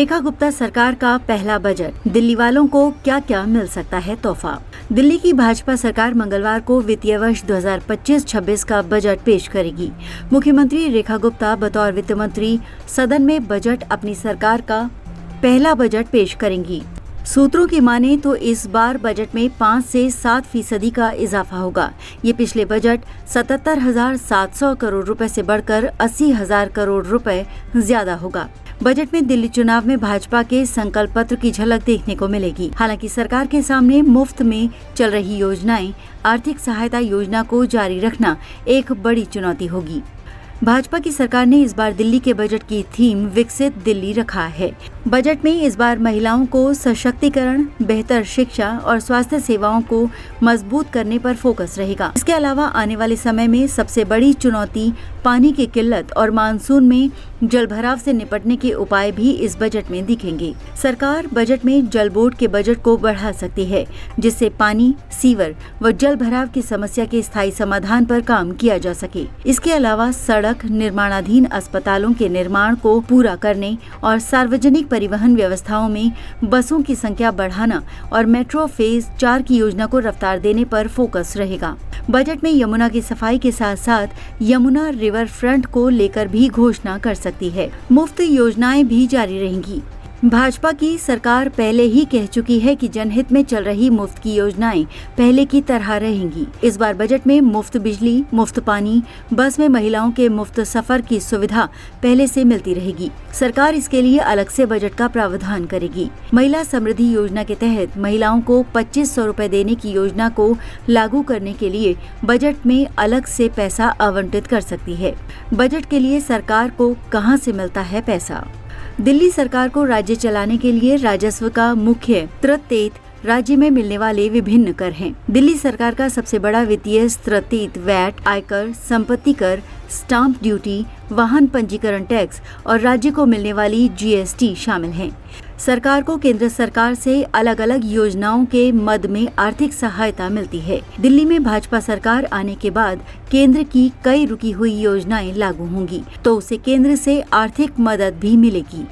रेखा गुप्ता सरकार का पहला बजट, दिल्ली वालों को क्या क्या मिल सकता है तोहफा। दिल्ली की भाजपा सरकार मंगलवार को वित्तीय वर्ष 2025-26 का बजट पेश करेगी। मुख्यमंत्री रेखा गुप्ता बतौर वित्त मंत्री सदन में बजट अपनी सरकार का पहला बजट पेश करेंगी। सूत्रों की माने तो इस बार बजट में 5 से 7% का इजाफा होगा। ये पिछले बजट 77,700 करोड़ रुपए से बढ़कर 80,000 करोड़ रुपए ज्यादा होगा। बजट में दिल्ली चुनाव में भाजपा के संकल्प पत्र की झलक देखने को मिलेगी। हालांकि सरकार के सामने मुफ्त में चल रही योजनाएं, आर्थिक सहायता योजना को जारी रखना एक बड़ी चुनौती होगी। भाजपा की सरकार ने इस बार दिल्ली के बजट की थीम विकसित दिल्ली रखा है। बजट में इस बार महिलाओं को सशक्तिकरण, बेहतर शिक्षा और स्वास्थ्य सेवाओं को मजबूत करने पर फोकस रहेगा। इसके अलावा आने वाले समय में सबसे बड़ी चुनौती पानी की किल्लत और मानसून में जलभराव से निपटने के उपाय भी इस बजट में दिखेंगे। सरकार बजट में जल बोर्ड के बजट को बढ़ा सकती है, जिससे पानी, सीवर व जल भराव की समस्या के स्थायी समाधान पर काम किया जा सके। इसके अलावा सड़क, निर्माणाधीन अस्पतालों के निर्माण को पूरा करने और सार्वजनिक परिवहन व्यवस्थाओं में बसों की संख्या बढ़ाना और मेट्रो फेज 4 की योजना को रफ्तार देने पर फोकस रहेगा। बजट में यमुना की सफाई के साथ साथ यमुना रिवर फ्रंट को लेकर भी घोषणा कर सकती है। मुफ्त योजनाएं भी जारी रहेंगी। भाजपा की सरकार पहले ही कह चुकी है कि जनहित में चल रही मुफ्त की योजनाएं पहले की तरह रहेंगी। इस बार बजट में मुफ्त बिजली, मुफ्त पानी, बस में महिलाओं के मुफ्त सफर की सुविधा पहले से मिलती रहेगी। सरकार इसके लिए अलग से बजट का प्रावधान करेगी। महिला समृद्धि योजना के तहत महिलाओं को 2,500 रुपए देने की योजना को लागू करने के लिए बजट में अलग से पैसा आवंटित कर सकती है। बजट के लिए सरकार को कहां से मिलता है पैसा? दिल्ली सरकार को राज्य चलाने के लिए राजस्व का मुख्य स्रोत राज्य में मिलने वाले विभिन्न कर हैं। दिल्ली सरकार का सबसे बड़ा वित्तीय स्रोत वैट, आयकर, संपत्ति कर, स्टाम्प ड्यूटी, वाहन पंजीकरण टैक्स और राज्य को मिलने वाली GST शामिल हैं। सरकार को केंद्र सरकार से अलग अलग योजनाओं के मद में आर्थिक सहायता मिलती है। दिल्ली में भाजपा सरकार आने के बाद केंद्र की कई रुकी हुई योजनाएं लागू होंगी, तो उसे केंद्र से आर्थिक मदद भी मिलेगी।